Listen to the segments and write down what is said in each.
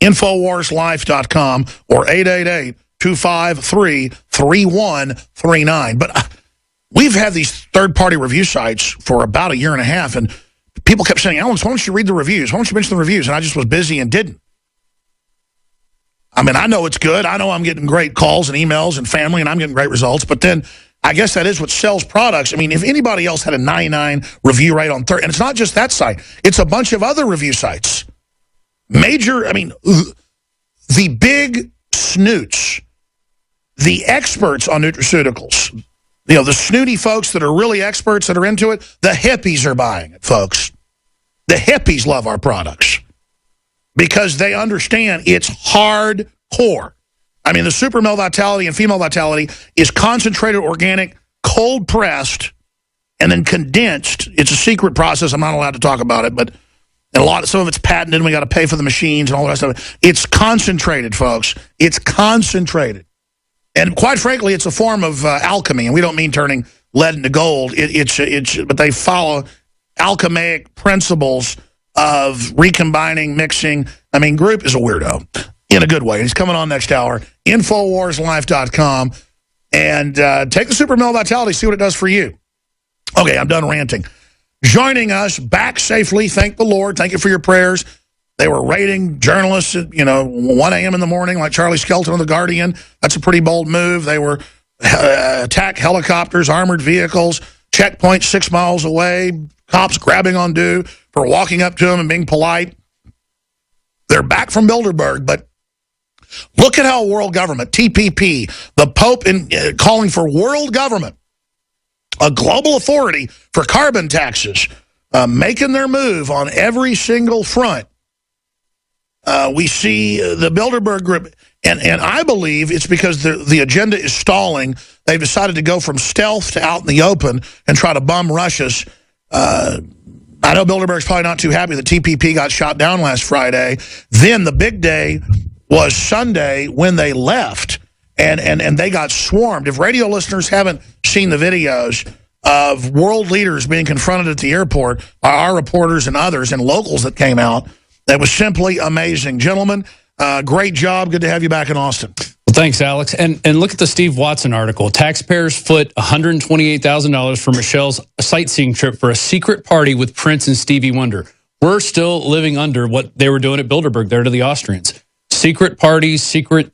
InfoWarsLife.com or 888-253-3139. But we've had these third-party review sites for about a year and a half, and people kept saying, Alex, why don't you read the reviews? Why don't you mention the reviews? And I just was busy and didn't. I mean, I know it's good. I know I'm getting great calls and emails and family, and I'm getting great results. But then I guess that is what sells products. I mean, if anybody else had a 99 review rate on and it's not just that site. It's a bunch of other review sites. The big snoots, the experts on nutraceuticals, the snooty folks that are really experts that are into it, the hippies are buying it, folks. The hippies love our products because they understand it's hardcore. I mean, the Super Male Vitality and Female Vitality is concentrated organic, cold pressed, and then condensed. It's a secret process. I'm not allowed to talk about it, but some of it's patented. We got to pay for the machines and all that stuff. It's concentrated, folks. It's concentrated. And quite frankly, it's a form of alchemy, and we don't mean turning lead into gold. But they follow alchemic principles of recombining, mixing. I mean, Group is a weirdo in a good way. He's coming on next hour. InfoWarsLife.com. And take the Super Male Vitality, see what it does for you. Okay, I'm done ranting. Joining us back safely, thank the Lord. Thank you for your prayers. They were raiding journalists at 1 a.m. in the morning, like Charlie Skelton of The Guardian. That's a pretty bold move. They were attack helicopters, armored vehicles, checkpoints 6 miles away, cops grabbing on Dew for walking up to them and being polite. They're back from Bilderberg, but look at how world government, TPP, the Pope calling for world government, a global authority for carbon taxes, making their move on every single front. We see the Bilderberg Group, and I believe it's because the agenda is stalling. They've decided to go from stealth to out in the open and try to bum Russia's. I know Bilderberg's probably not too happy that TPP got shot down last Friday. Then the big day was Sunday when they left, and they got swarmed. If radio listeners haven't seen the videos of world leaders being confronted at the airport by our reporters and others and locals that came out, that was simply amazing. Gentlemen, great job. Good to have you back in Austin. Well, thanks, Alex. And look at the Steve Watson article. Taxpayers foot $128,000 for Michelle's sightseeing trip for a secret party with Prince and Stevie Wonder. We're still living under what they were doing at Bilderberg there to the Austrians. Secret parties, secret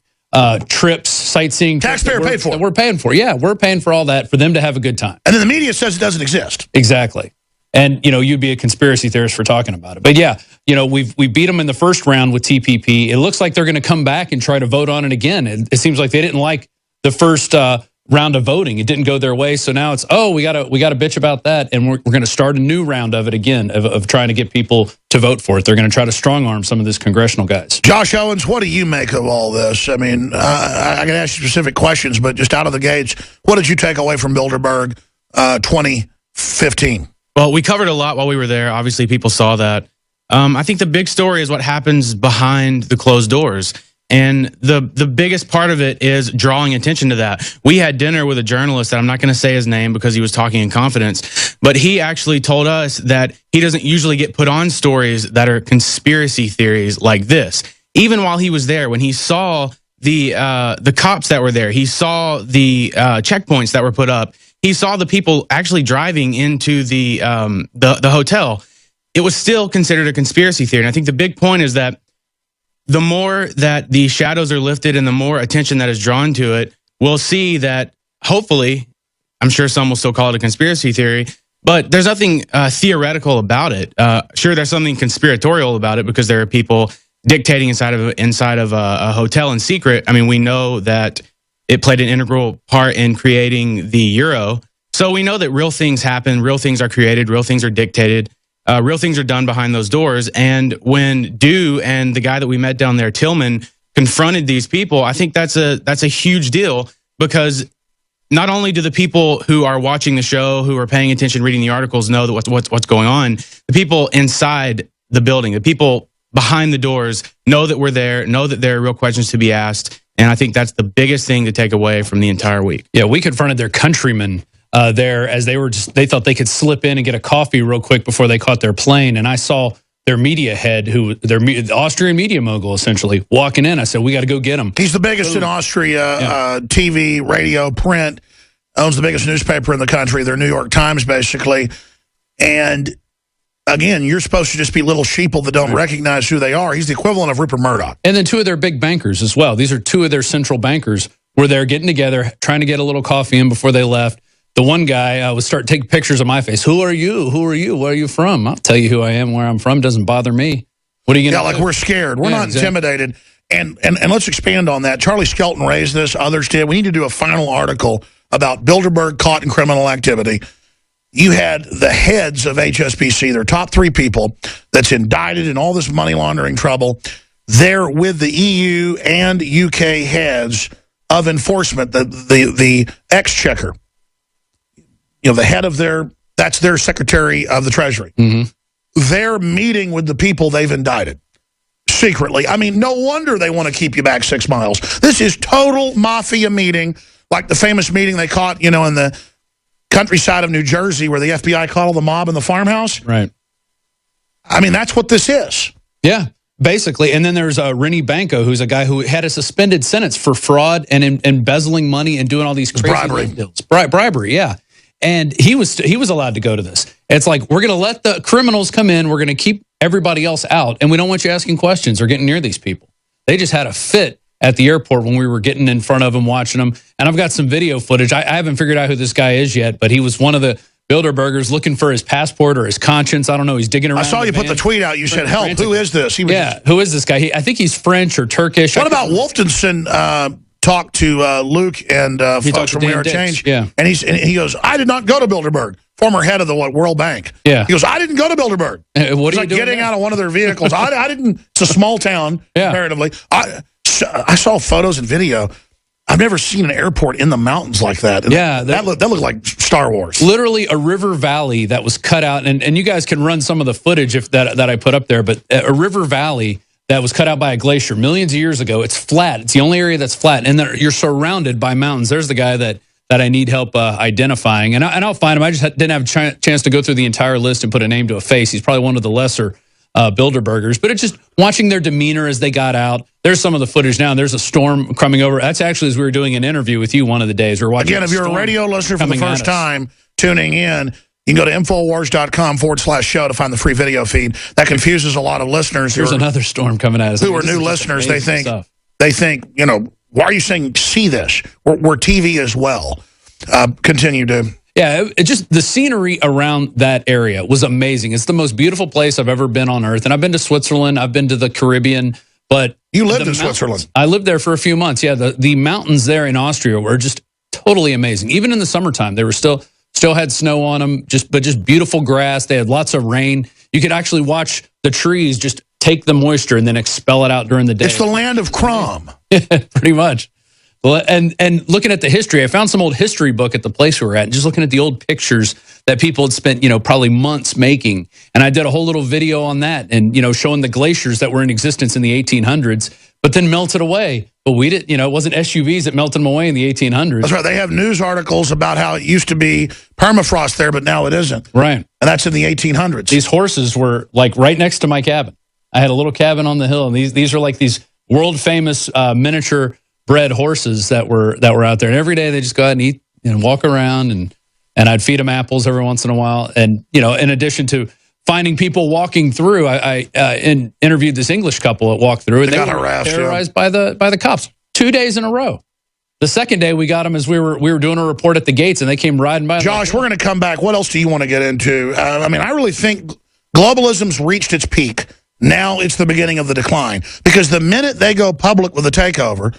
trips, sightseeing. Taxpayer paid for. That we're paying for. Yeah, we're paying for all that for them to have a good time. And then the media says it doesn't exist. Exactly. And, you'd be a conspiracy theorist for talking about it. But, yeah, we beat them in the first round with TPP. It looks like they're going to come back and try to vote on it again. It seems like they didn't like the first round of voting. It didn't go their way. So now it's, we got to bitch about that. And we're going to start a new round of it again, of trying to get people to vote for it. They're going to try to strong-arm some of these congressional guys. Josh Owens, what do you make of all this? I mean, I can ask you specific questions, but just out of the gates, what did you take away from Bilderberg 2015? Well, we covered a lot while we were there. Obviously, people saw that. I think the big story is what happens behind the closed doors. And the biggest part of it is drawing attention to that. We had dinner with a journalist, and I'm not going to say his name because he was talking in confidence, but he actually told us that he doesn't usually get put on stories that are conspiracy theories like this. Even while he was there, when he saw the cops that were there, he saw the checkpoints that were put up, he saw the people actually driving into the hotel. It was still considered a conspiracy theory. And I think the big point is that the more that the shadows are lifted and the more attention that is drawn to it, we'll see that hopefully, I'm sure some will still call it a conspiracy theory, but there's nothing theoretical about it. Sure, there's something conspiratorial about it because there are people dictating inside of a hotel in secret. I mean, we know that it played an integral part in creating the euro. So we know that real things happen, real things are created, real things are dictated, real things are done behind those doors. And when Dew and the guy that we met down there, Tillman, confronted these people, I think that's a huge deal because not only do the people who are watching the show, who are paying attention, reading the articles, know that what's going on, the people inside the building, the people behind the doors know that we're there, know that there are real questions to be asked. And I think that's the biggest thing to take away from the entire week. Yeah, we confronted their countrymen there as they thought they could slip in and get a coffee real quick before they caught their plane. And I saw their media head, the Austrian media mogul, essentially, walking in. I said, we got to go get him. He's the biggest in Austria, TV, radio, print, owns the biggest newspaper in the country, their New York Times, basically. And again, you're supposed to just be little sheeple that don't recognize who they are. He's the equivalent of Rupert Murdoch. And then two of their big bankers as well. These are two of their central bankers were there getting together, trying to get a little coffee in before they left. The one guy was starting to take pictures of my face. Who are you? Who are you? Where are you from? I'll tell you who I am, where I'm from. Doesn't bother me. What are you going to do? Like we're scared. We're not intimidated. And let's expand on that. Charlie Skelton raised this. Others did. We need to do a final article about Bilderberg caught in criminal activity. You had the heads of HSBC, their top 3 people that's indicted in all this money laundering trouble. They're with the EU and UK heads of enforcement, the exchequer. You know, the head of that's their Secretary of the Treasury. They're meeting with the people they've indicted secretly. I mean, no wonder they want to keep you back 6 miles. This is total mafia meeting, like the famous meeting they caught, in the countryside of New Jersey where the FBI caught all the mob in the farmhouse. Right. I mean, that's what this is. Yeah, basically. And then there's Rennie Banco, who's a guy who had a suspended sentence for fraud and embezzling money and doing all these crazy bribery deals. Bribery, yeah. And he was allowed to go to this. It's like, we're going to let the criminals come in. We're going to keep everybody else out. And we don't want you asking questions or getting near these people. They just had a fit at the airport when we were getting in front of them, watching them. And I've got some video footage. I haven't figured out who this guy is yet, but he was one of the Bilderbergers looking for his passport or his conscience. I don't know. He's digging around. I saw you put the tweet out. You said, help, who is this? Who is this guy? I think he's French or Turkish. What about Wolfenson talked to Luke and folks from We Are Change? Yeah. And he goes, I did not go to Bilderberg. Former head of the World Bank. Yeah. He goes, I didn't go to Bilderberg. What are you doing getting there? out of one of their vehicles. I didn't. It's a small town, comparatively. I saw photos and video. I've never seen an airport in the mountains like that. Yeah. That looked like Star Wars. Literally a river valley that was cut out. And you guys can run some of the footage that I put up there. But a river valley that was cut out by a glacier millions of years ago. It's flat. It's the only area that's flat. And you're surrounded by mountains. There's the guy that I need help identifying. And I'll find him. I just didn't have a chance to go through the entire list and put a name to a face. He's probably one of the lesser Bilderbergers. But it's just watching their demeanor as they got out. There's some of the footage now. There's a storm coming over. That's actually as we were doing an interview with you one of the days. We're watching. Again, if you're a radio listener for the first time tuning in, you can go to Infowars.com/show to find the free video feed. That confuses a lot of listeners. There's another storm coming at us. Who are new listeners. They think, why are you saying see this? We're TV as well. Continue to. Yeah, just the scenery around that area was amazing. It's the most beautiful place I've ever been on Earth. And I've been to Switzerland. I've been to the Caribbean. But you lived in Switzerland. I lived there for a few months. Yeah, the mountains there in Austria were just totally amazing. Even in the summertime, they were still had snow on them, but just beautiful grass. They had lots of rain. You could actually watch the trees just take the moisture and then expel it out during the day. It's the land of Crom. Pretty much. Well, and looking at the history, I found some old history book at the place we were at, and just looking at the old pictures that people had spent, probably months making. And I did a whole little video on that and, showing the glaciers that were in existence in the 1800s, but then melted away. But we didn't, it wasn't SUVs that melted them away in the 1800s. That's right. They have news articles about how it used to be permafrost there, but now it isn't. Right. And that's in the 1800s. These horses were like right next to my cabin. I had a little cabin on the hill, and these are like these world famous miniature bred horses that were out there. And every day they just go out and eat and walk around, and I'd feed them apples every once in a while. And, in addition to finding people walking through, I interviewed this English couple that walked through, and they were terrorized by the cops 2 days in a row. The second day we got them as we were doing a report at the gates, and they came riding by. Josh, we're going to come back. What else do you want to get into? I really think globalism's reached its peak. Now it's the beginning of the decline, because the minute they go public with a takeover,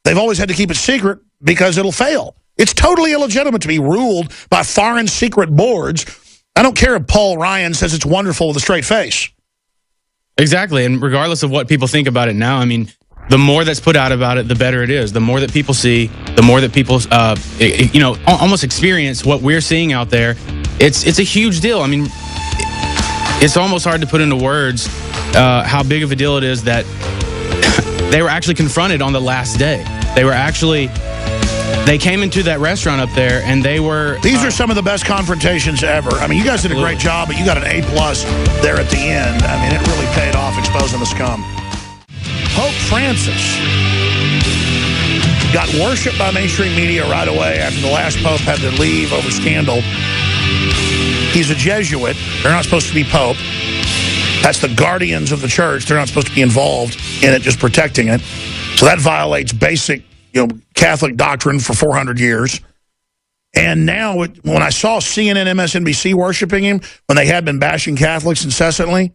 they've always had to keep it secret because it'll fail. It's totally illegitimate to be ruled by foreign secret boards. I don't care if Paul Ryan says it's wonderful with a straight face. Exactly. And regardless of what people think about it now, the more that's put out about it, the better it is. The more that people see, the more that people, almost experience what we're seeing out there. It's a huge deal. It's almost hard to put into words how big of a deal it is that they were actually confronted on the last day. They were actually They came into that restaurant up there, and they were... These are some of the best confrontations ever. I mean, you guys did a great job, but you got an A+ there at the end. I mean, it really paid off exposing the scum. Pope Francis got worshipped by mainstream media right away after the last pope had to leave over scandal. He's a Jesuit. They're not supposed to be pope. That's the guardians of the church. They're not supposed to be involved in it, just protecting it. So that violates basic, Catholic doctrine for 400 years. And now, when I saw CNN, MSNBC worshiping him, when they had been bashing Catholics incessantly,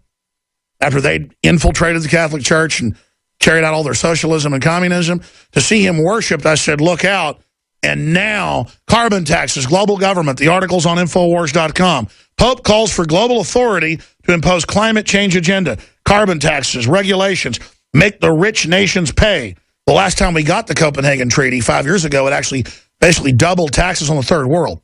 after they infiltrated the Catholic Church and carried out all their socialism and communism, to see him worshipped, I said, look out. And now, carbon taxes, global government, the article's on Infowars.com. Pope calls for global authority to impose climate change agenda, carbon taxes, regulations, make the rich nations pay. The last time we got the Copenhagen Treaty 5 years ago, it actually basically doubled taxes on the third world.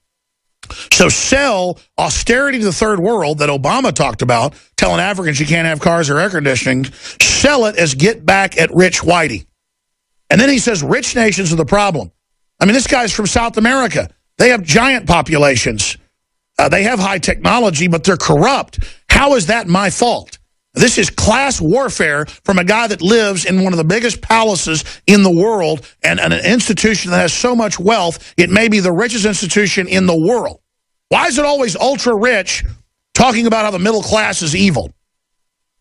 So sell austerity to the third world that Obama talked about, telling Africans you can't have cars or air conditioning, sell it as get back at rich whitey. And then he says rich nations are the problem. I mean, this guy's from South America. They have giant populations. They have high technology, but they're corrupt. How is that my fault? This is class warfare from a guy that lives in one of the biggest palaces in the world and an institution that has so much wealth, it may be the richest institution in the world. Why is it always ultra-rich talking about how the middle class is evil?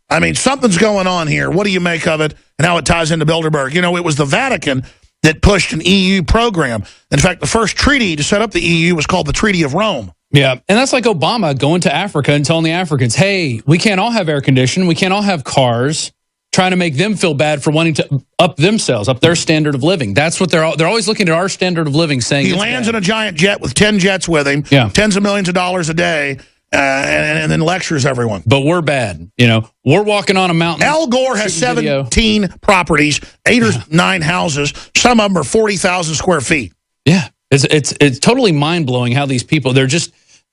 I mean, something's going on here. What do you make of it and how it ties into Bilderberg? It was the Vatican that pushed an EU program. In fact, the first treaty to set up the EU was called the Treaty of Rome. Yeah, and that's like Obama going to Africa and telling the Africans, hey, we can't all have air conditioning, we can't all have cars, trying to make them feel bad for wanting to up their standard of living. That's what they're always looking at our standard of living, saying he lands in a giant jet with 10 jets with him, tens of millions of dollars a day, and then lectures everyone. But we're bad. We're walking on a mountain. Al Gore has 17 properties, 8 or 9 houses. Some of them are 40,000 square feet. Yeah, it's totally mind-blowing how these people, they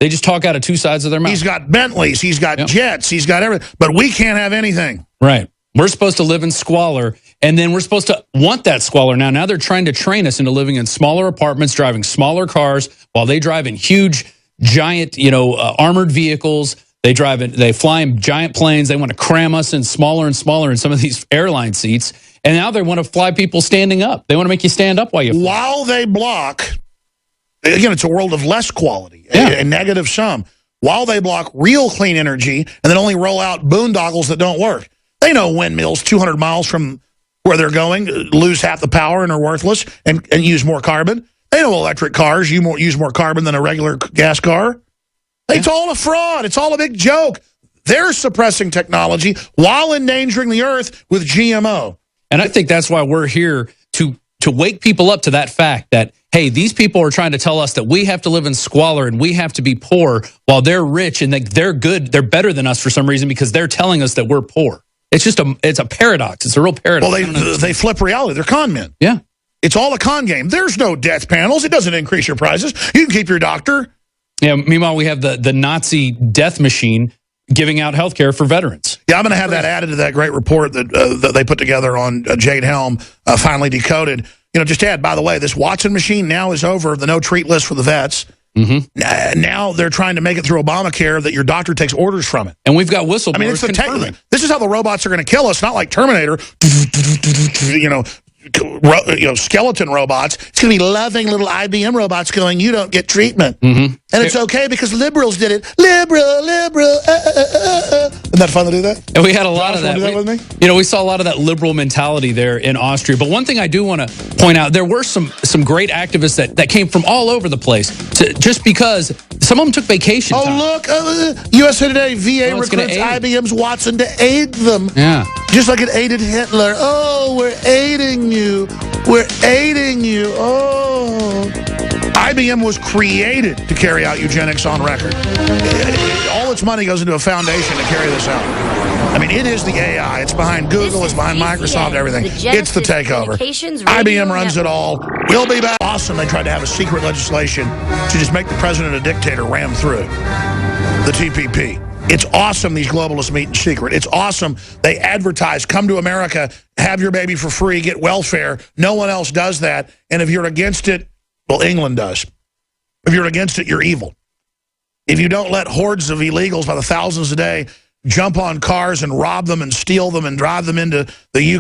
just talk out of two sides of their mouth. He's got Bentleys, he's got jets, he's got everything, but we can't have anything. Right. We're supposed to live in squalor, and then we're supposed to want that squalor. Now they're trying to train us into living in smaller apartments, driving smaller cars, while they drive in huge, giant, armored vehicles. They fly in giant planes. They want to cram us in smaller and smaller in some of these airline seats. And now they want to fly people standing up. They want to make you stand up while you fly. While they block, again, it's a world of less quality, a negative sum. While they block real clean energy and then only roll out boondoggles that don't work. They know windmills 200 miles from where they're going lose half the power and are worthless and use more carbon. They know electric cars use more carbon than a regular gas car. It's all a fraud. It's all a big joke. They're suppressing technology while endangering the earth with GMO. And I think that's why we're here to wake people up to that fact that, hey, these people are trying to tell us that we have to live in squalor and we have to be poor while they're rich and they're good. They're better than us for some reason because they're telling us that we're poor. It's just it's a paradox. It's a real paradox. Well, they flip reality. They're con men. Yeah. It's all a con game. There's no death panels. It doesn't increase your prices. You can keep your doctor. Yeah. Meanwhile, we have the Nazi death machine giving out health care for veterans. Yeah, I'm going to have that added to that great report that they put together on Jade Helm, finally decoded. Just add, by the way, this Watson machine now is over the no-treat list for the vets. Now they're trying to make it through Obamacare that your doctor takes orders from it. And we've got whistleblowers confirming. This is how the robots are going to kill us, not like Terminator, skeleton robots. It's going to be loving little IBM robots going, you don't get treatment. And it's okay because liberals did it. Liberal. Isn't that fun to do that? And we had a lot of that. Do that with me? We saw a lot of that liberal mentality there in Austria. But one thing I do want to point out, there were some great activists that came from all over the place just because some of them took vacation time. Look, USA Today, VA recruits IBM's Watson to aid them. Yeah. Just like it aided Hitler. Oh, we're aiding you. We're aiding you. Oh. IBM was created to carry out eugenics on record. All its money goes into a foundation to carry this out. I mean, it is the AI. It's behind Google. It's behind Microsoft, everything. It's the takeover. IBM runs it all. We'll be back. Awesome. They tried to have a secret legislation to just make the president a dictator, ram through the TPP. It's awesome these globalists meet in secret. It's awesome they advertise, come to America, have your baby for free, get welfare. No one else does that. And if you're against it, Well, England does. If you're against it, you're evil. If you don't let hordes of illegals by the thousands a day jump on cars and rob them and steal them and drive them into the UK